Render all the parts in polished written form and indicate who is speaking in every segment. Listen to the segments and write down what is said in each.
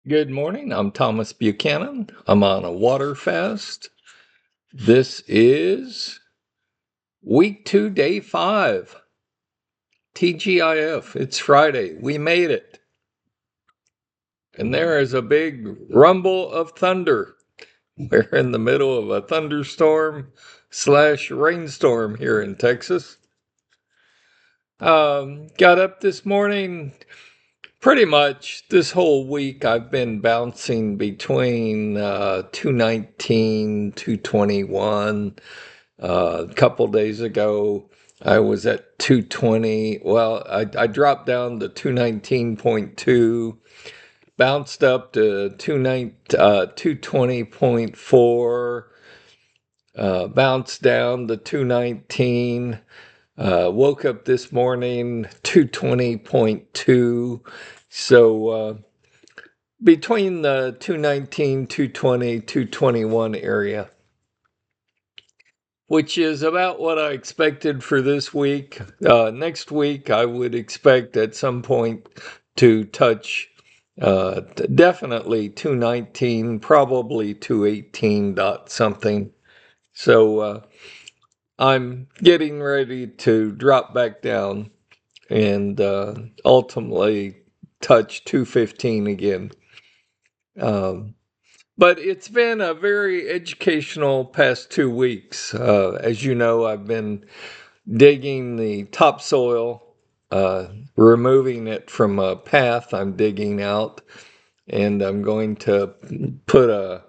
Speaker 1: Good morning. I'm Thomas Buchanan. I'm on a water fast. This is week 2, day 5. TGIF. It's Friday. We made it. And there is a big rumble of thunder. We're in the middle of a thunderstorm / rainstorm here in Texas. Got up this morning. Pretty much this whole week I've been bouncing between 219, 221. A couple days ago I was at 220. Well, I dropped down to 219.2, bounced up to 220.4, bounced down to 219. Woke up this morning 220.2. So between the 219, 220, 221 area, which is about what I expected for this week. Next week, I would expect at some point to touch definitely 219, probably 218 dot something. So I'm getting ready to drop back down and ultimately touch 215 again. But it's been a very educational past 2 weeks. As you know, I've been digging the topsoil, removing it from a path I'm digging out, and I'm going to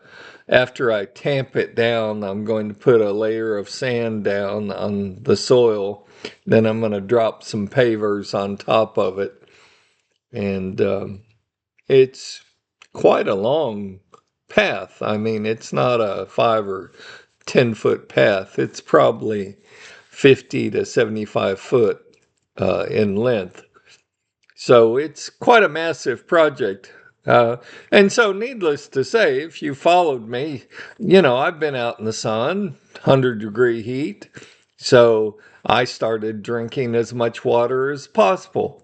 Speaker 1: after I tamp it down, I'm going to put a layer of sand down on the soil. Then I'm going to drop some pavers on top of it. And it's quite a long path. I mean, it's not a 5 or 10 foot path. It's probably 50 to 75 foot in length. So it's quite a massive project. And so, needless to say, if you followed me, I've been out in the sun, 100-degree heat. So I started drinking as much water as possible,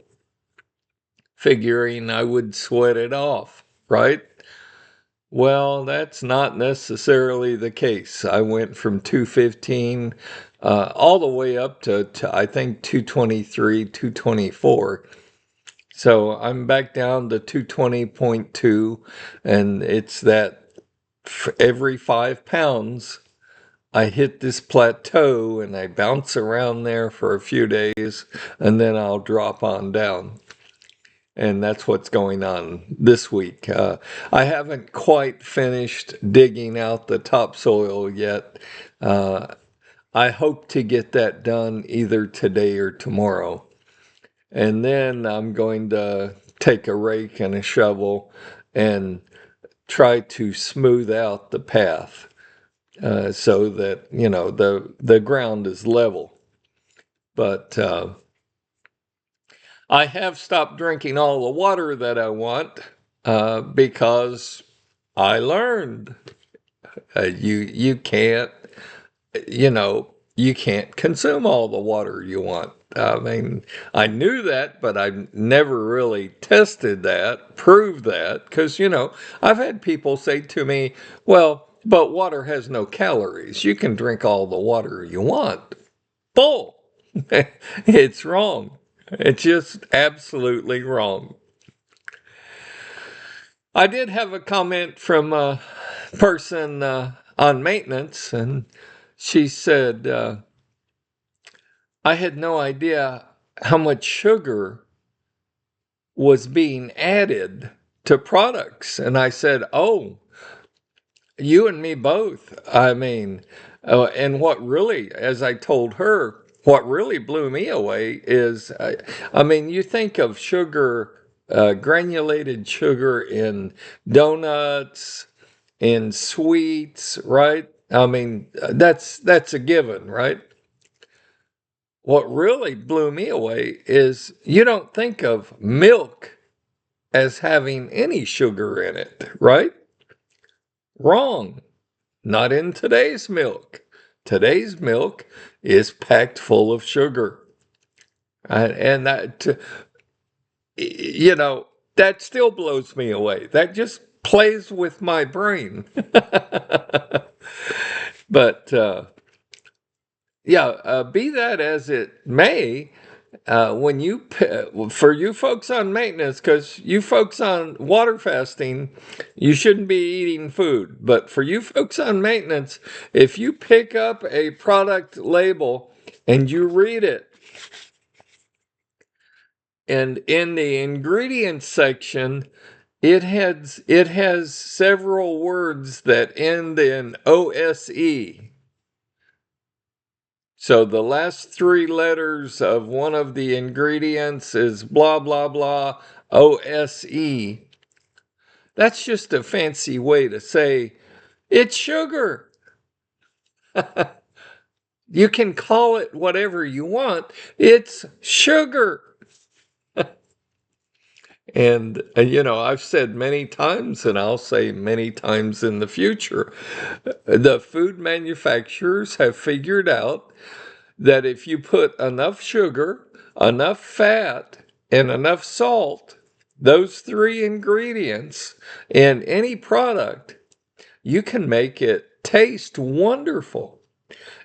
Speaker 1: figuring I would sweat it off, right? Well, that's not necessarily the case. I went from 215 all the way up to I think 223, 224. So I'm back down to 220.2, and it's that for every 5 pounds, I hit this plateau and I bounce around there for a few days, and then I'll drop on down. And that's what's going on this week. I haven't quite finished digging out the topsoil yet. Uh, I hope to get that done either today or tomorrow. And then I'm going to take a rake and a shovel and try to smooth out the path so that, the ground is level. But I have stopped drinking all the water that I want because I learned you can't you can't consume all the water you want. I mean, I knew that, but I never really tested that, proved that, because I've had people say to me, "Well, but water has no calories. You can drink all the water you want." Bull. It's wrong. It's just absolutely wrong. I did have a comment from a person on maintenance, and she said, I had no idea how much sugar was being added to products. And I said, "Oh, you and me both." I mean, and what really, as I told her, what really blew me away is, I mean, you think of sugar, granulated sugar in donuts, in sweets, right? I mean, that's a given, right? What really blew me away is you don't think of milk as having any sugar in it, right? Wrong. Not in today's milk. Today's milk is packed full of sugar. And that, you know, That still blows me away. That just plays with my brain. But yeah, be that as it may, when for you folks on maintenance, because you folks on water fasting, you shouldn't be eating food. But for you folks on maintenance, if you pick up a product label and you read it, and in the ingredients section, it has several words that end in OSE. So the last three letters of one of the ingredients is blah, blah, blah, OSE. That's just a fancy way to say it's sugar. You can call it whatever you want. It's sugar. And, I've said many times, and I'll say many times in the future, the food manufacturers have figured out that if you put enough sugar, enough fat, and enough salt, those three ingredients in any product, you can make it taste wonderful.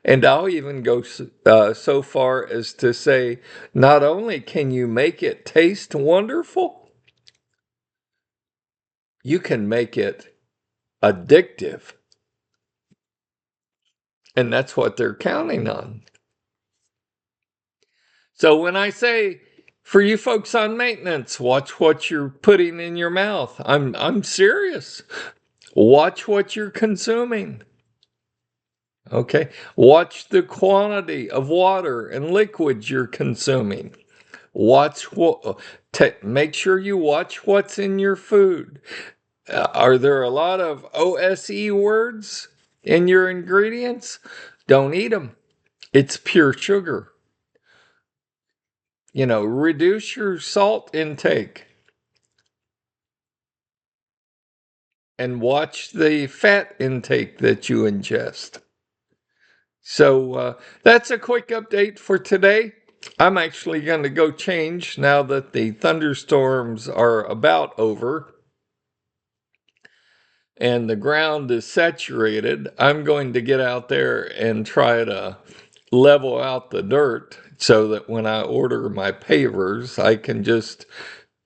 Speaker 1: And I'll even go so far as to say, not only can you make it taste wonderful, you can make it addictive. And that's what they're counting on. So when I say, for you folks on maintenance, watch what you're putting in your mouth. I'm serious. Watch what you're consuming. Okay? Watch the quantity of water and liquids you're consuming. Make sure you watch what's in your food. Are there a lot of OSE words in your ingredients? Don't eat them. It's pure sugar. Reduce your salt intake and watch the fat intake that you ingest. So that's a quick update for today. I'm actually going to go change now that the thunderstorms are about over and the ground is saturated. I'm going to get out there and try to level out the dirt so that when I order my pavers, I can just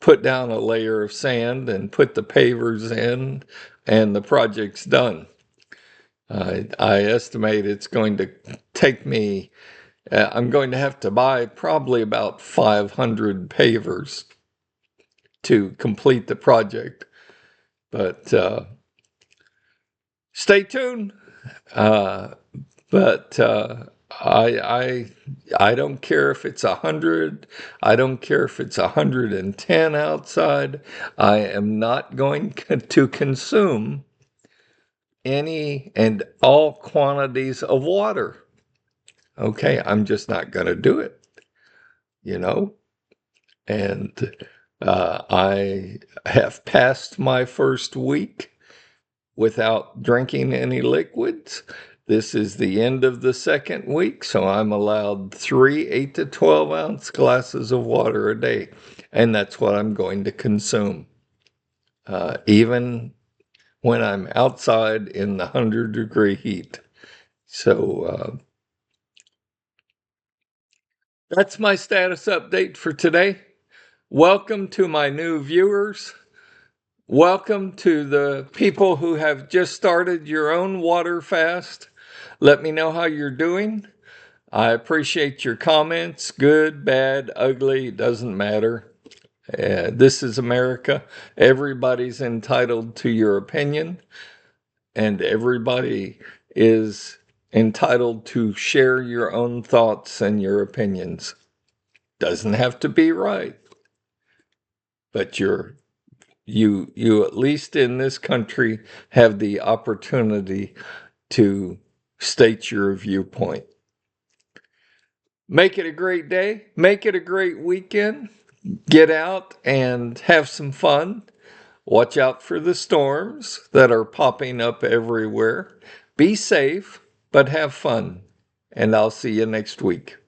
Speaker 1: put down a layer of sand and put the pavers in, and the project's done. I estimate it's going to take me, I'm going to have to buy probably about 500 pavers to complete the project. But stay tuned. But I don't care if it's 100. I don't care if it's 110 outside. I am not going to consume any and all quantities of water. Okay, I'm just not going to do it, And I have passed my first week without drinking any liquids. This is the end of the second week, so I'm allowed 3 8 to 12 ounce glasses of water a day, and that's what I'm going to consume. Even when I'm outside in the 100-degree heat. So that's my status update for today. Welcome to my new viewers. Welcome to the people who have just started your own water fast. Let me know how you're doing. I appreciate your comments. Good, bad, ugly, doesn't matter. This is America. Everybody's entitled to your opinion, and everybody is entitled to share your own thoughts and your opinions. Doesn't have to be right, but you at least in this country have the opportunity to state your viewpoint. Make it a great day. Make it a great weekend. Get out and have some fun. Watch out for the storms that are popping up everywhere. Be safe, but have fun. And I'll see you next week.